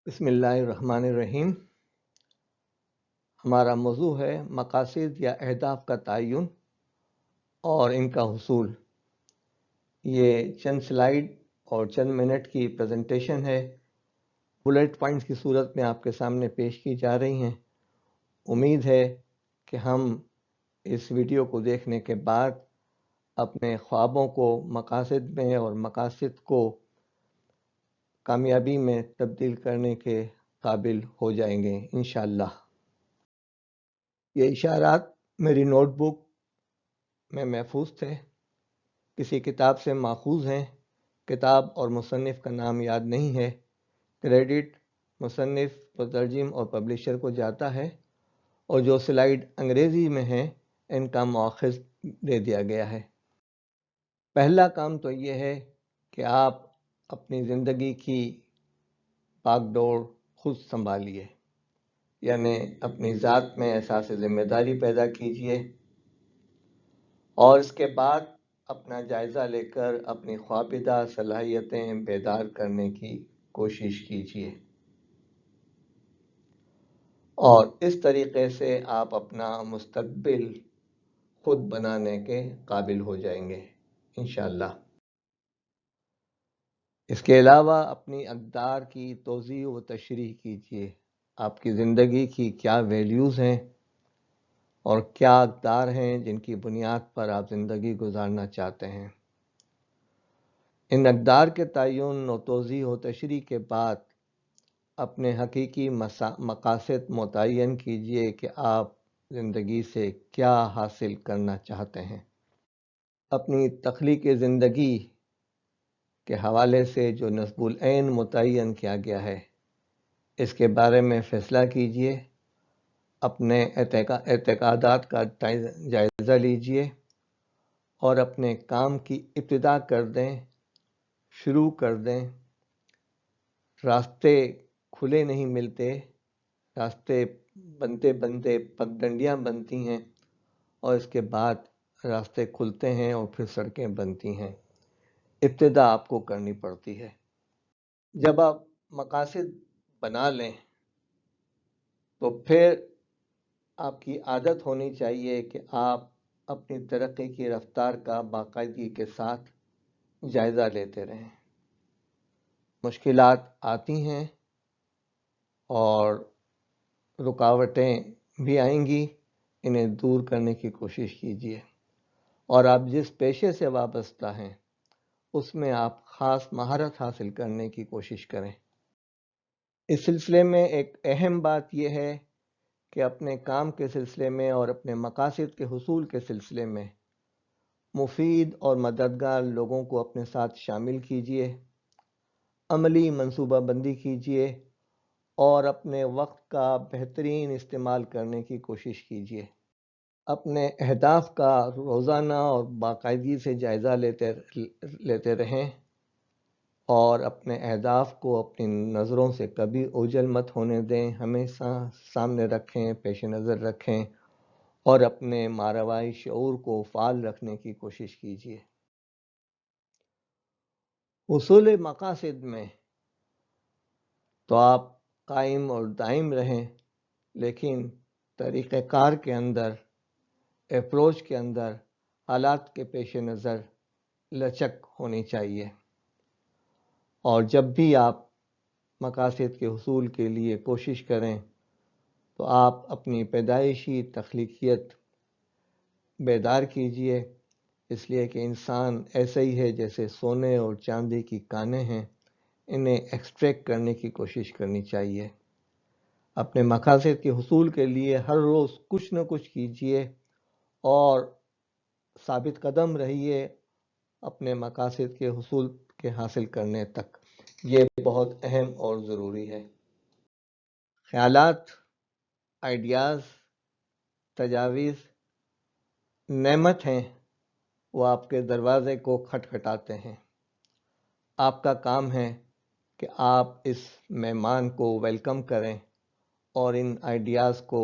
بسم اللہ الرحمن الرحیم۔ ہمارا موضوع ہے مقاصد یا اہداف کا تعین اور ان کا حصول۔ یہ چند سلائیڈ اور چند منٹ کی پریزنٹیشن ہے، بلٹ پوائنٹس کی صورت میں آپ کے سامنے پیش کی جا رہی ہیں۔ امید ہے کہ ہم اس ویڈیو کو دیکھنے کے بعد اپنے خوابوں کو مقاصد میں اور مقاصد کو کامیابی میں تبدیل کرنے کے قابل ہو جائیں گے انشاءاللہ۔ یہ اشارات میری نوٹ بک میں محفوظ تھے، کسی کتاب سے ماخوذ ہیں۔ کتاب اور مصنف کا نام یاد نہیں ہے۔ کریڈٹ مصنف، مترجم اور پبلشر کو جاتا ہے، اور جو سلائیڈ انگریزی میں ہیں ان کا مؤخذ دے دیا گیا ہے۔ پہلا کام تو یہ ہے کہ آپ اپنی زندگی کی باغ ڈور خود سنبھالیے، یعنی اپنی ذات میں احساس ذمہ داری پیدا کیجیے، اور اس کے بعد اپنا جائزہ لے کر اپنی خوابیدہ صلاحیتیں بیدار کرنے کی کوشش کیجیے، اور اس طریقے سے آپ اپنا مستقبل خود بنانے کے قابل ہو جائیں گے انشاءاللہ۔ اس کے علاوہ اپنی اقدار کی توضیح و تشریح کیجیے۔ آپ کی زندگی کی کیا ویلیوز ہیں اور کیا اقدار ہیں جن کی بنیاد پر آپ زندگی گزارنا چاہتے ہیں۔ ان اقدار کے تعین و توضیح و تشریح کے بعد اپنے حقیقی مقاصد متعین کیجیے کہ آپ زندگی سے کیا حاصل کرنا چاہتے ہیں۔ اپنی تخلیق زندگی کے حوالے سے جو نصب العین متعین کیا گیا ہے، اس کے بارے میں فیصلہ کیجیے، اپنے اعتقادات کا جائزہ لیجیے، اور اپنے کام کی ابتدا کر دیں، شروع کر دیں۔ راستے کھلے نہیں ملتے، راستے بنتے بنتے پگڈنڈیاں بنتی ہیں، اور اس کے بعد راستے کھلتے ہیں اور پھر سڑکیں بنتی ہیں۔ ابتدا آپ کو کرنی پڑتی ہے۔ جب آپ مقاصد بنا لیں تو پھر آپ کی عادت ہونی چاہیے کہ آپ اپنی ترقی کی رفتار کا باقاعدگی کے ساتھ جائزہ لیتے رہیں۔ مشکلات آتی ہیں اور رکاوٹیں بھی آئیں گی، انہیں دور کرنے کی کوشش کیجیے، اور آپ جس پیشے سے وابستہ ہیں اس میں آپ خاص مہارت حاصل کرنے کی کوشش کریں۔ اس سلسلے میں ایک اہم بات یہ ہے کہ اپنے کام کے سلسلے میں اور اپنے مقاصد کے حصول کے سلسلے میں مفید اور مددگار لوگوں کو اپنے ساتھ شامل کیجیے، عملی منصوبہ بندی کیجیے، اور اپنے وقت کا بہترین استعمال کرنے کی کوشش کیجیے۔ اپنے اہداف کا روزانہ اور باقاعدگی سے جائزہ لیتے رہیں، اور اپنے اہداف کو اپنی نظروں سے کبھی اوجھل مت ہونے دیں، ہمیشہ سامنے رکھیں، پیش نظر رکھیں، اور اپنے ماورای شعور کو فعال رکھنے کی کوشش کیجیے۔ حصول مقاصد میں تو آپ قائم اور دائم رہیں، لیکن طریقہ کار کے اندر، اپروچ کے اندر حالات کے پیش نظر لچک ہونی چاہیے، اور جب بھی آپ مقاصد کے حصول کے لیے کوشش کریں تو آپ اپنی پیدائشی تخلیقیت بیدار کیجیے، اس لیے کہ انسان ایسا ہی ہے جیسے سونے اور چاندی کی کانیں ہیں، انہیں ایکسٹریکٹ کرنے کی کوشش کرنی چاہیے۔ اپنے مقاصد کے حصول کے لیے ہر روز کچھ نہ کچھ کیجیے، اور ثابت قدم رہیے اپنے مقاصد کے حصول کے حاصل کرنے تک۔ یہ بہت اہم اور ضروری ہے۔ خیالات، آئیڈیاز، تجاویز نعمت ہیں، وہ آپ کے دروازے کو کھٹکھٹاتے ہیں۔ آپ کا کام ہے کہ آپ اس مہمان کو ویلکم کریں، اور ان آئیڈیاز کو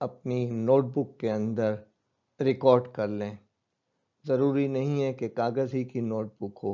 اپنی نوٹ بک کے اندر ریکارڈ کر لیں۔ ضروری نہیں ہے کہ کاغذ ہی کی نوٹ بک ہو،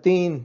3,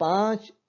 5